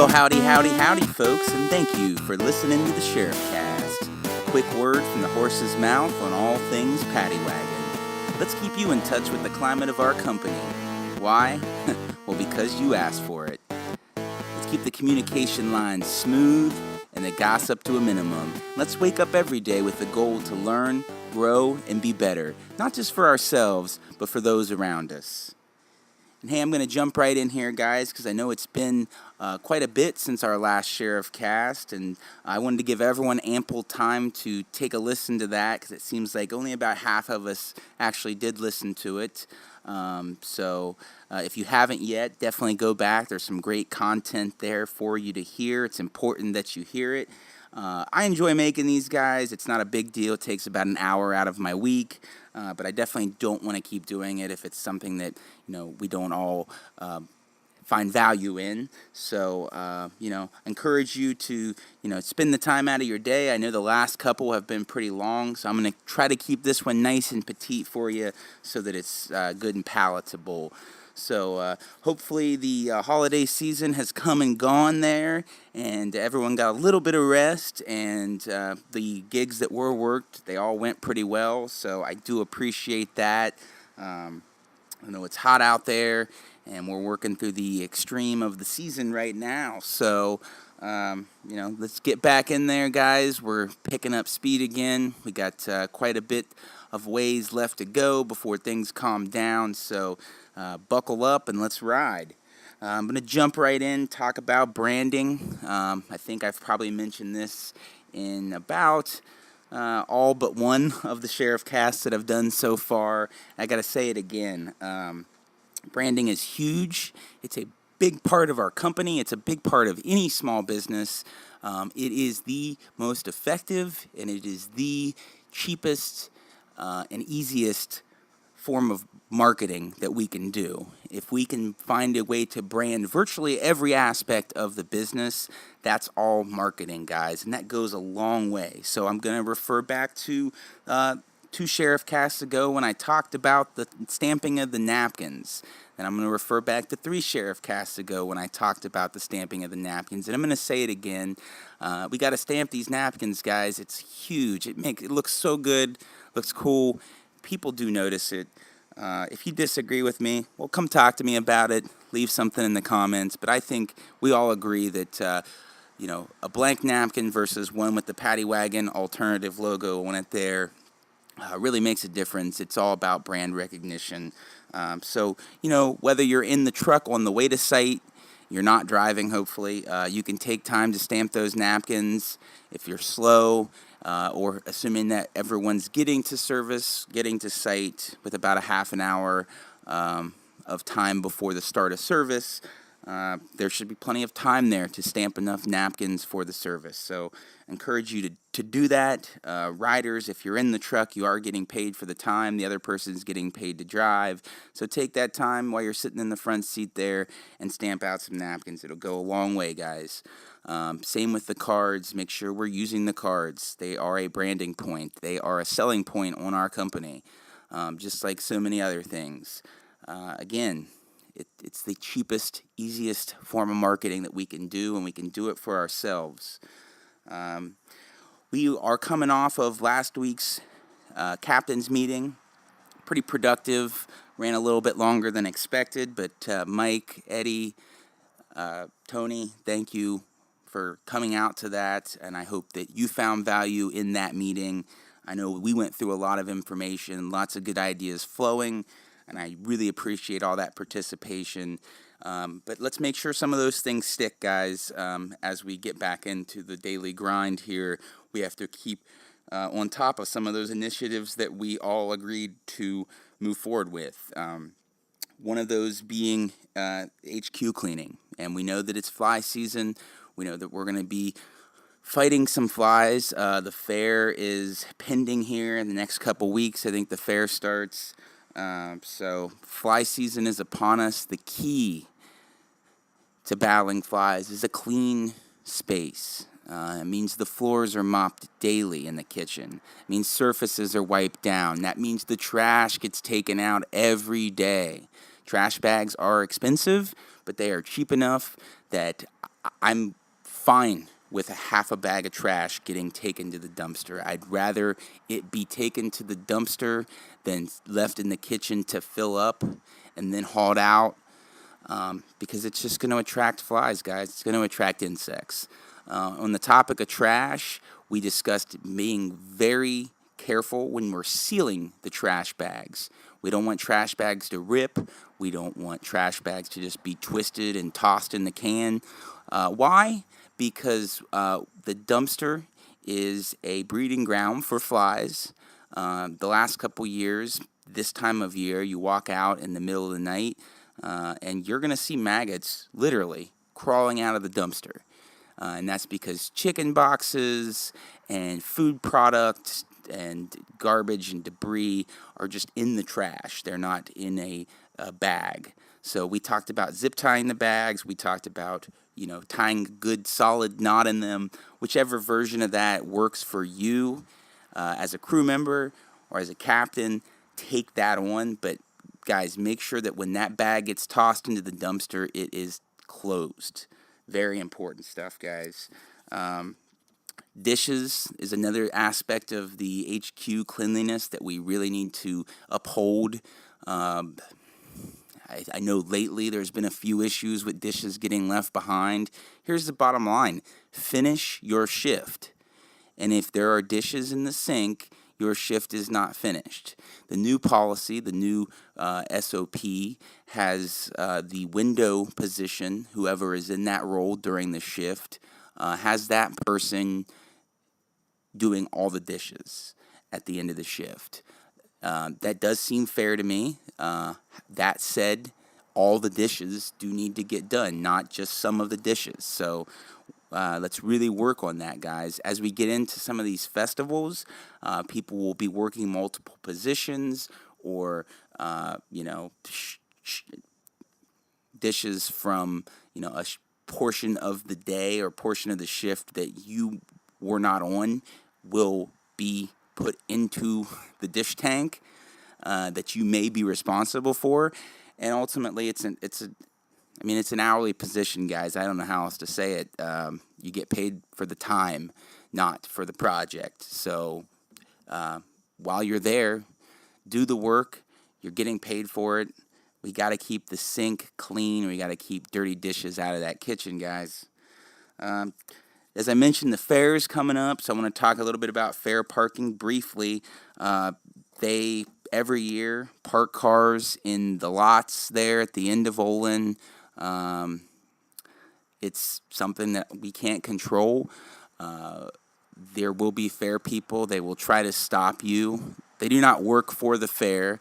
Well, howdy, howdy, howdy, folks, and thank you for listening to the Sheriff Cast. Quick word from the horse's mouth on all things paddy wagon. Let's keep you in touch with the climate of our company. Why? Well, because you asked for it. Let's keep the communication lines smooth and the gossip to a minimum. Let's wake up every day with the goal to learn, grow, and be better, not just for ourselves, but for those around us. And hey, I'm going to jump right in here, guys, because I know it's been quite a bit since our last Sheriff Cast, and I wanted to give everyone ample time to take a listen to that, because it seems like only about half of us actually did listen to it. So if you haven't yet, definitely go back. There's some great content there for you to hear. It's important that you hear it. I enjoy making these, guys. It's not a big deal. It takes about an hour out of my week. But I definitely don't want to keep doing it if it's something that, we don't all find value in. So, encourage you to, spend the time out of your day. I know the last couple have been pretty long, so I'm going to try to keep this one nice and petite for you so that it's good and palatable. So hopefully the holiday season has come and gone there, and everyone got a little bit of rest, and the gigs that were worked, they all went pretty well, so I do appreciate that. I know it's hot out there, and we're working through the extreme of the season right now, so let's get back in there, guys. We're picking up speed again. We got quite a bit of ways left to go before things calm down, so buckle up and let's ride. I'm going to jump right in, talk about branding. I think I've probably mentioned this in about all but one of the Sheriff casts that I've done so far. I got to say it again. Branding is huge. It's a big part of our company. It's a big part of any small business. It is the most effective, and it is the cheapest and easiest form of marketing that we can do. If we can find a way to brand virtually every aspect of the business, that's all marketing, guys, and that goes a long way. So I'm going to refer back to 2 Sheriff casts ago when I talked about the stamping of the napkins. And I'm going to refer back to 3 Sheriff casts ago when I talked about the stamping of the napkins. And I'm going to say it again. We got to stamp these napkins, guys. It's huge. It looks so good, looks cool. People do notice it. If you disagree with me, well, come talk to me about it. Leave something in the comments. But I think we all agree that, a blank napkin versus one with the paddy wagon alternative logo on it there really makes a difference. It's all about brand recognition. So, whether you're in the truck on the way to site, you're not driving, hopefully, you can take time to stamp those napkins. If you're slow, or assuming that everyone's getting to site with about a half an hour of time before the start of service, there should be plenty of time there to stamp enough napkins for the service. So encourage you to do that. Riders, if you're in the truck, you are getting paid for the time. The other person's getting paid to drive. So take that time while you're sitting in the front seat there and stamp out some napkins. It'll go a long way, guys. Same with the cards. Make sure we're using the cards. They are a branding point. They are a selling point on our company, just like so many other things. Again, it's the cheapest, easiest form of marketing that we can do, and we can do it for ourselves. We are coming off of last week's captain's meeting. Pretty productive. Ran a little bit longer than expected, but Mike, Eddie, Tony, thank you for coming out to that, and I hope that you found value in that meeting. I know we went through a lot of information, lots of good ideas flowing, and I really appreciate all that participation. But let's make sure some of those things stick, guys. As we get back into the daily grind here, we have to keep on top of some of those initiatives that we all agreed to move forward with. One of those being HQ cleaning, and we know that it's fly season. We know that we're going to be fighting some flies. The fair is pending here in the next couple weeks. I think the fair starts. So fly season is upon us. The key to battling flies is a clean space. It means the floors are mopped daily in the kitchen. It means surfaces are wiped down. That means the trash gets taken out every day. Trash bags are expensive, but they are cheap enough that I'm fine with a half a bag of trash getting taken to the dumpster. I'd rather it be taken to the dumpster than left in the kitchen to fill up and then hauled out, because it's just going to attract flies, guys. It's going to attract insects. On the topic of trash, we discussed being very careful when we're sealing the trash bags. We don't want trash bags to rip. We don't want trash bags to just be twisted and tossed in the can. Why? Because the dumpster is a breeding ground for flies. The last couple years, this time of year, you walk out in the middle of the night, and you're going to see maggots literally crawling out of the dumpster. And that's because chicken boxes and food products and garbage and debris are just in the trash. They're not in a bag. So we talked about zip tying the bags. We talked about, tying a good solid knot in them. Whichever version of that works for you as a crew member or as a captain, take that on. But guys, make sure that when that bag gets tossed into the dumpster, it is closed. Very important stuff, guys. Dishes is another aspect of the HQ cleanliness that we really need to uphold. I know lately there's been a few issues with dishes getting left behind. Here's the bottom line. Finish your shift. And if there are dishes in the sink, your shift is not finished. The new policy, the new SOP, has the window position, whoever is in that role during the shift, has that person doing all the dishes at the end of the shift. That does seem fair to me. That said, all the dishes do need to get done, not just some of the dishes. So let's really work on that, guys. As we get into some of these festivals, people will be working multiple positions or, dishes from, a portion of the day or portion of the shift that you were not on will be put into the dish tank that you may be responsible for. And ultimately, it's an hourly position, guys. I don't know how else to say it. You get paid for the time, not for the project. So while you're there, do the work. You're getting paid for it. We got to keep the sink clean. We got to keep dirty dishes out of that kitchen, guys. As I mentioned, the fair is coming up, so I want to talk a little bit about fair parking briefly. They every year park cars in the lots there at the end of Olin. It's something that we can't control. There will be fair people. They will try to stop you. They do not work for the fair.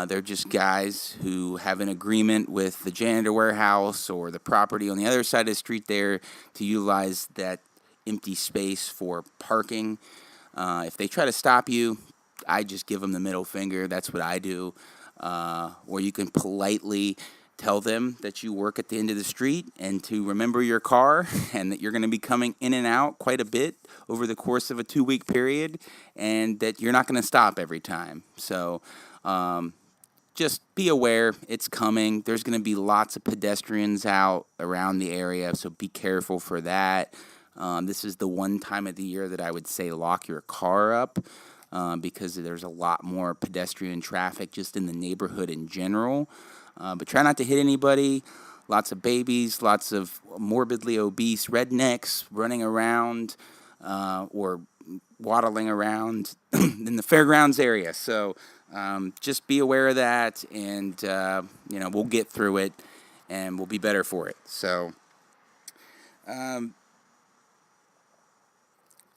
They're just guys who have an agreement with the janitor warehouse or the property on the other side of the street there to utilize that empty space for parking. If they try to stop you, I just give them the middle finger. That's what I do. Or you can politely tell them that you work at the end of the street and to remember your car and that you're going to be coming in and out quite a bit over the course of a 2-week period and that you're not going to stop every time. So just be aware it's coming. There's going to be lots of pedestrians out around the area, so be careful for that. This is the one time of the year that I would say lock your car up because there's a lot more pedestrian traffic just in the neighborhood in general. But try not to hit anybody. Lots of babies, lots of morbidly obese rednecks running around or waddling around in the fairgrounds area. So just be aware of that, and we'll get through it, and we'll be better for it. So I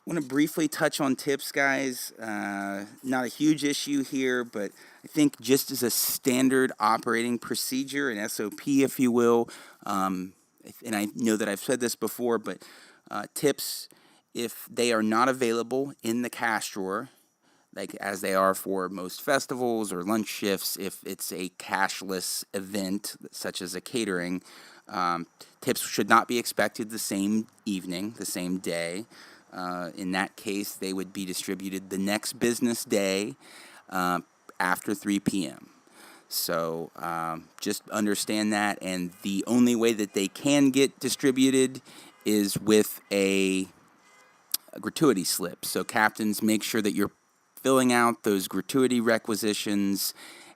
want to briefly touch on tips, guys. Not a huge issue here, but I think just as a standard operating procedure, an SOP, if you will, and I know that I've said this before, but tips, if they are not available in the cash drawer, like as they are for most festivals or lunch shifts, if it's a cashless event, such as a catering, tips should not be expected the same evening, the same day. In that case, they would be distributed the next business day after 3 p.m. So just understand that, and the only way that they can get distributed is with a gratuity slip. So captains, make sure that you're filling out those gratuity requisitions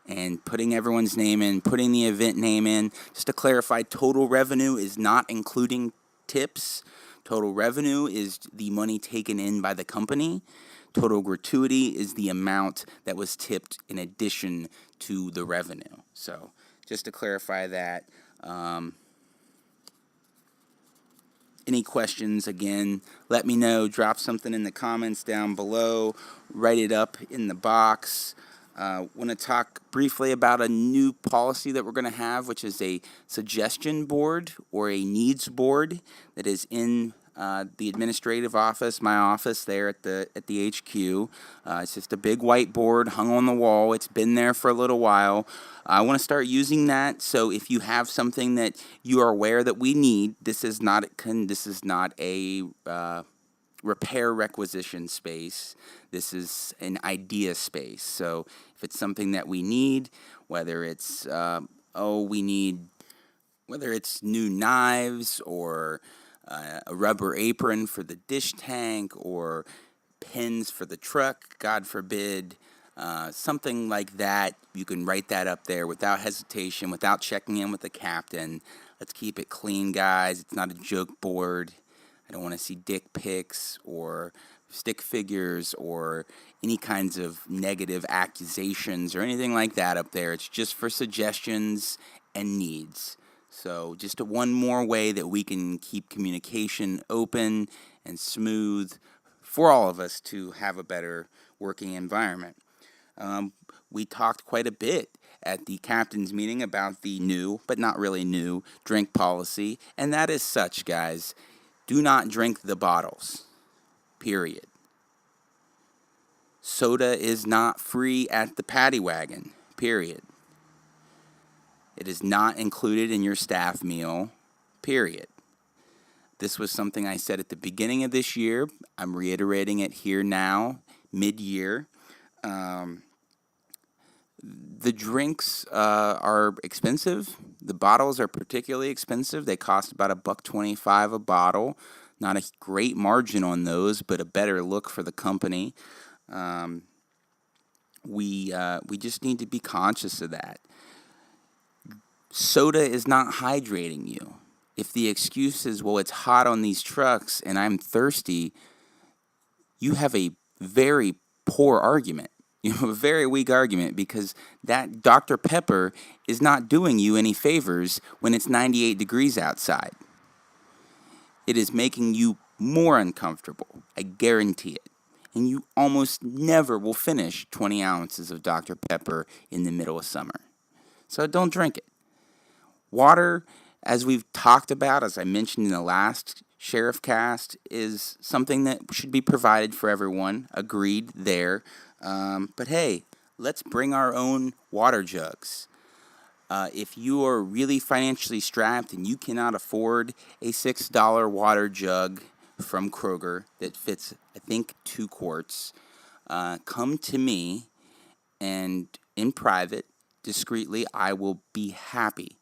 and putting everyone's name in, putting the event name in. Just to clarify, total revenue is not including tips. Total revenue is the money taken in by the company. Total gratuity is the amount that was tipped in addition to the revenue. So just to clarify that. Any questions, again, let me know. Drop something in the comments down below. Write it up in the box. Want to talk briefly about a new policy that we're going to have, which is a suggestion board or a needs board that is in the administrative office, my office there at the HQ. It's just a big whiteboard hung on the wall. It's been there for a little while. I want to start using that. So if you have something that you are aware that we need, this is not a repair requisition space. This is an idea space. So if it's something that we need, whether it's whether it's new knives or a rubber apron for the dish tank or pins for the truck, God forbid, something like that, you can write that up there without hesitation, without checking in with the captain. Let's keep it clean, guys. It's not a joke board. I don't want to see dick pics or stick figures or any kinds of negative accusations or anything like that up there. It's just for suggestions and needs. So just one more way that we can keep communication open and smooth for all of us to have a better working environment. We talked quite a bit at the captain's meeting about the new, but not really new, drink policy, and that is such, guys. Do not drink the bottles, period. Soda is not free at the Paddy Wagon, period. It is not included in your staff meal, period. This was something I said at the beginning of this year. I'm reiterating it here now, mid-year. The drinks are expensive. The bottles are particularly expensive. They cost about $1.25 a bottle. Not a great margin on those, but a better look for the company. We just need to be conscious of that. Soda is not hydrating you. If the excuse is, well, it's hot on these trucks and I'm thirsty, you have a very poor argument. You have a very weak argument, because that Dr. Pepper is not doing you any favors when it's 98 degrees outside. It is making you more uncomfortable. I guarantee it. And you almost never will finish 20 ounces of Dr. Pepper in the middle of summer. So don't drink it. Water, as we've talked about, as I mentioned in the last Sheriff Cast, is something that should be provided for everyone. Agreed there. But hey, let's bring our own water jugs. If you are really financially strapped and you cannot afford a $6 water jug from Kroger that fits, I think, 2 quarts, come to me, and in private, discreetly, I will be happy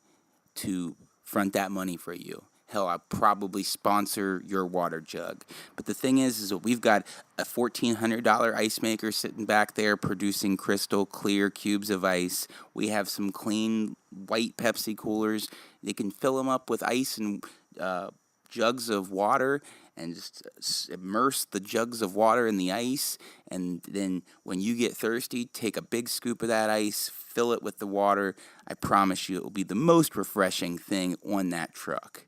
to front that money for you. Hell, I'll probably sponsor your water jug. But the thing is that we've got a $1,400 ice maker sitting back there producing crystal clear cubes of ice. We have some clean white Pepsi coolers. They can fill them up with ice and jugs of water, and just immerse the jugs of water in the ice. And then when you get thirsty, take a big scoop of that ice, fill it with the water. I promise you it will be the most refreshing thing on that truck.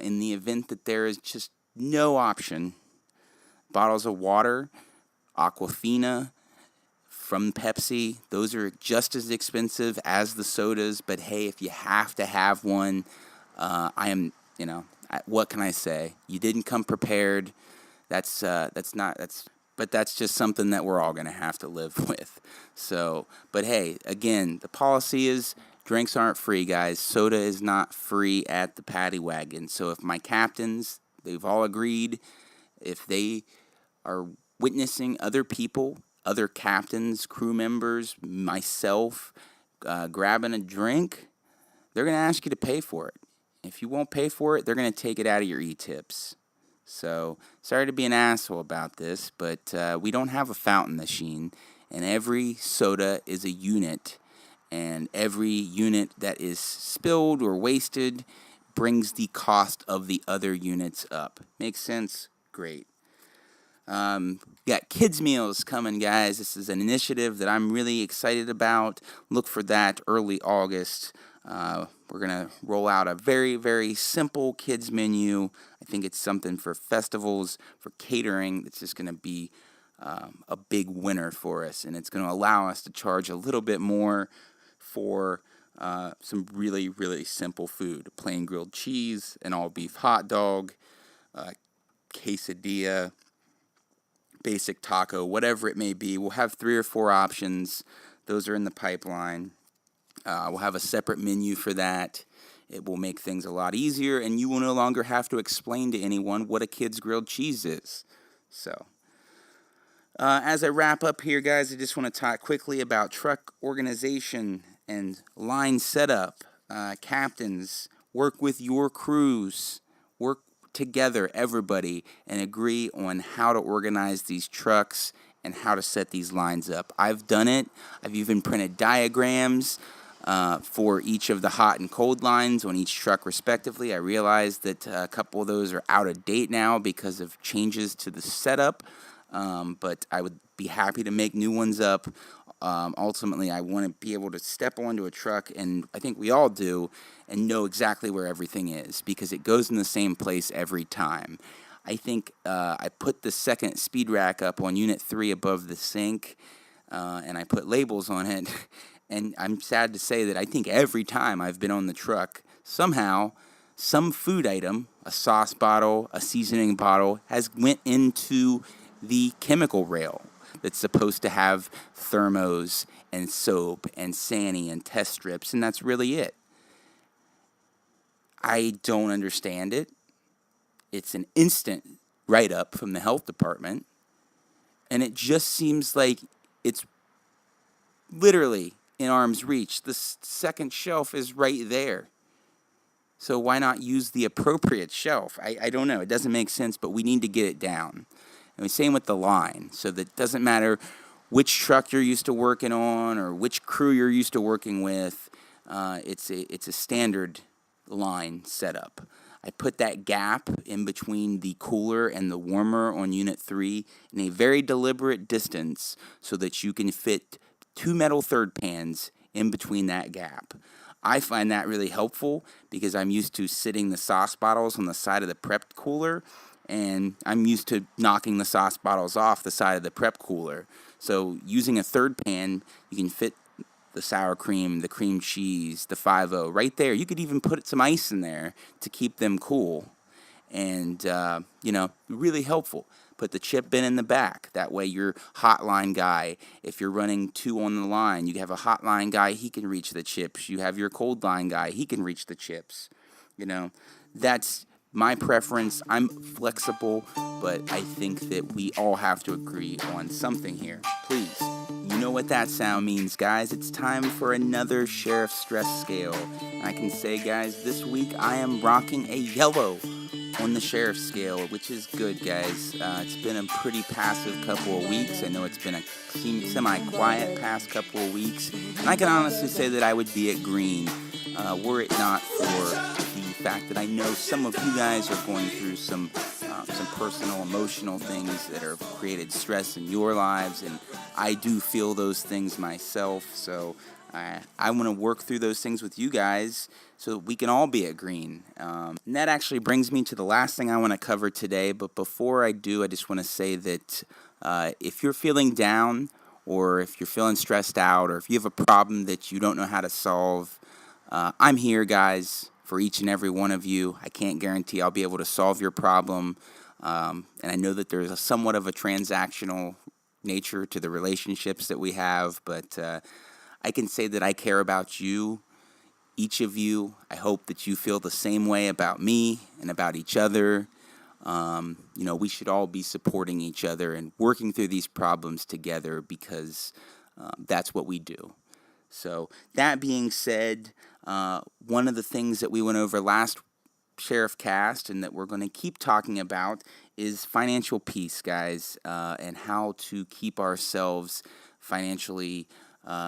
In the event that there is just no option, bottles of water, Aquafina from Pepsi, those are just as expensive as the sodas. But hey, if you have to have one, what can I say? You didn't come prepared. But that's just something that we're all going to have to live with. So, but hey, again, the policy is drinks aren't free, guys. Soda is not free at the Paddy Wagon. So if my captains, they've all agreed, if they are witnessing other people, other captains, crew members, myself, grabbing a drink, they're going to ask you to pay for it. If you won't pay for it, they're going to take it out of your e-tips. So, sorry to be an asshole about this, but we don't have a fountain machine, and every soda is a unit, and every unit that is spilled or wasted brings the cost of the other units up. Makes sense? Great. Got kids meals coming, guys. This is an initiative that I'm really excited about. Look for that early August. We're going to roll out a very, very simple kids menu. I think it's something for festivals, for catering. It's just going to be a big winner for us, and it's going to allow us to charge a little bit more for some really, really simple food. Plain grilled cheese, an all-beef hot dog, quesadilla, basic taco, whatever it may be. We'll have 3 or 4 options. Those are in the pipeline. We'll have a separate menu for that. It will make things a lot easier, and you will no longer have to explain to anyone what a kid's grilled cheese is. So, as I wrap up here, guys, I just want to talk quickly about truck organization and line setup. Captains, work with your crews. Work together, everybody, and agree on how to organize these trucks and how to set these lines up. I've done it. I've even printed diagrams for each of the hot and cold lines on each truck respectively. I realized that a couple of those are out of date now because of changes to the setup, but I would be happy to make new ones up. Ultimately, I want to be able to step onto a truck, and I think we all do, and know exactly where everything is because it goes in the same place every time. I think I put the second speed rack up on Unit 3 above the sink, and I put labels on it. And I'm sad to say that I think every time I've been on the truck, somehow, some food item, a sauce bottle, a seasoning bottle, has went into the chemical rail that's supposed to have thermos and soap and sani and test strips, and that's really it. I don't understand it. It's an instant write-up from the health department, and it just seems like it's literally in arm's reach. The second shelf is right there. So why not use the appropriate shelf? I don't know. It doesn't make sense, but we need to get it down. And same with the line. So that it doesn't matter which truck you're used to working on or which crew you're used to working with. It's a standard line setup. I put that gap in between the cooler and the warmer on Unit 3 in a very deliberate distance so that you can fit 2 metal third pans in between that gap. I find that really helpful because I'm used to sitting the sauce bottles on the side of the prep cooler, and I'm used to knocking the sauce bottles off the side of the prep cooler. So using a third pan, you can fit the sour cream, the cream cheese, the 5-0 right there. You could even put some ice in there to keep them cool. And, really helpful. Put the chip bin in the back. That way your hotline guy, if you're running 2 on the line, you have a hotline guy, he can reach the chips. You have your cold line guy, he can reach the chips. That's my preference. I'm flexible, but I think that we all have to agree on something here. Please. You know what that sound means, guys. It's time for another Sheriff Stress Scale. And I can say, guys, this week I am rocking a yellow on the Sheriff Scale, which is good, guys. It's been a pretty passive couple of weeks. I know it's been a semi-quiet past couple of weeks. And I can honestly say that I would be at green were it not for the fact that I know some of you guys are going through some personal, emotional things that have created stress in your lives, and I do feel those things myself, so I want to work through those things with you guys so that we can all be at green. And that actually brings me to the last thing I want to cover today, but before I do, I just want to say that if you're feeling down, or if you're feeling stressed out, or if you have a problem that you don't know how to solve, I'm here, guys, for each and every one of you. I can't guarantee I'll be able to solve your problem, and I know that there's somewhat of a transactional nature to the relationships that we have, but I can say that I care about you, each of you. I hope that you feel the same way about me and about each other. We should all be supporting each other and working through these problems together because that's what we do. So that being said, one of the things that we went over last Sheriff Cast and that we're going to keep talking about is financial peace, guys, and how to keep ourselves financially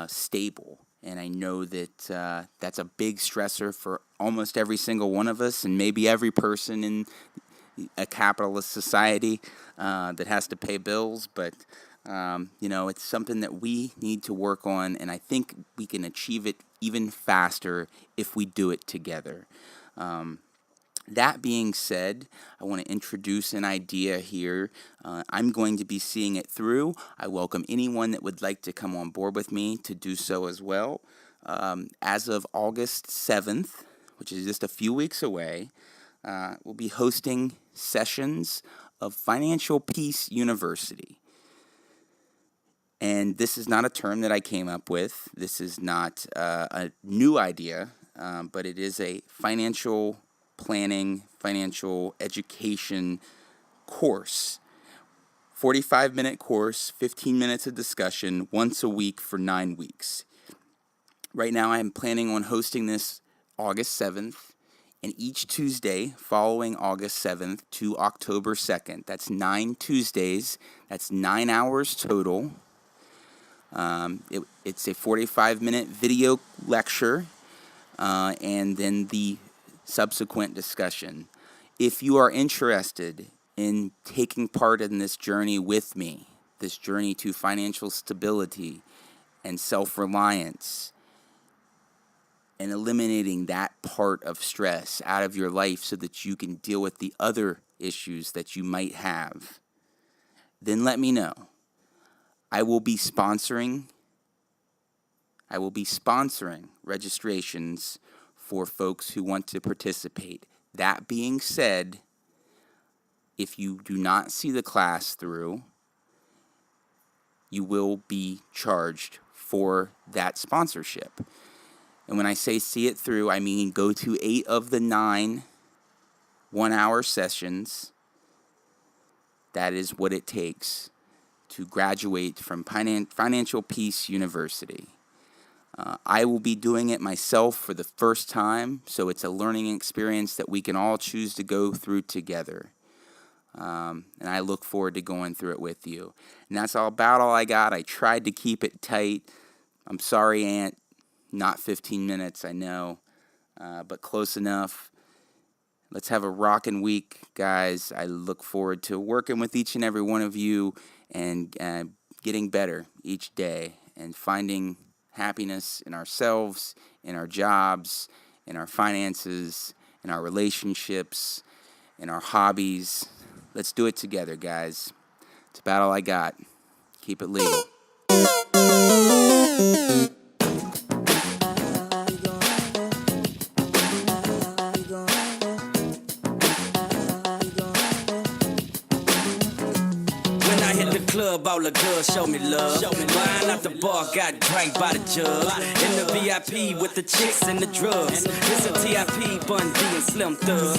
stable. And I know that that's a big stressor for almost every single one of us, and maybe every person in a capitalist society that has to pay bills. But it's something that we need to work on, and I think we can achieve it even faster if we do it together. That being said, I want to introduce an idea here. I'm going to be seeing it through. I welcome anyone that would like to come on board with me to do so as well. As of August 7th, which is just a few weeks away, we'll be hosting sessions of Financial Peace University. And this is not a term that I came up with. This is not a new idea, but it is a financial planning, financial education course. 45-minute course, 15 minutes of discussion, once a week for 9 weeks. Right now I'm planning on hosting this August 7th, and each Tuesday following August 7th to October 2nd. That's 9 Tuesdays. That's 9 hours total. It's a 45-minute video lecture, and then the subsequent discussion. If you are interested in taking part in this journey with me, this journey to financial stability and self-reliance, and eliminating that part of stress out of your life so that you can deal with the other issues that you might have, then let me know. I will be sponsoring registrations for folks who want to participate. That being said, if you do not see the class through, you will be charged for that sponsorship. And when I say see it through, I mean go to 8 of the 9 one-hour sessions. That is what it takes to graduate from Financial Peace University. I will be doing it myself for the first time, so it's a learning experience that we can all choose to go through together. And I look forward to going through it with you. And that's about all I got. I tried to keep it tight. I'm sorry, Aunt, not 15 minutes, I know, but close enough. Let's have a rockin' week, guys. I look forward to working with each and every one of you and getting better each day and finding happiness in ourselves, in our jobs, in our finances, in our relationships, in our hobbies. Let's do it together, guys. It's about all I got. Keep it legal. Club, all the girls show me love. Wine out the bar, got drank by the jug. In the VIP with the chicks and the drugs. It's a TIP, Bun B and Slim Thug.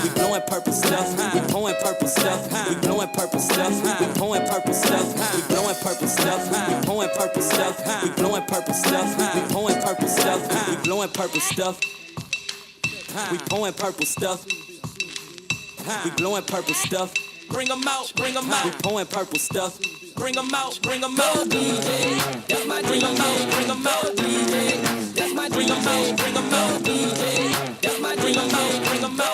We blowing purple stuff. We pouring purple stuff. We blowing purple stuff. We pouring purple stuff. We blowing purple stuff. We pouring purple stuff. We blowing purple stuff. We pouring purple stuff. We blowing purple stuff. We pouring purple stuff. We blowing purple stuff. Bring 'em out, bring 'em out. We pouring purple stuff. Bring 'em out, bring 'em out. DJ, that's my bring 'em out, bring 'em out. DJ, that's my bring 'em out, bring 'em out. DJ, that's my bring 'em out, bring 'em out.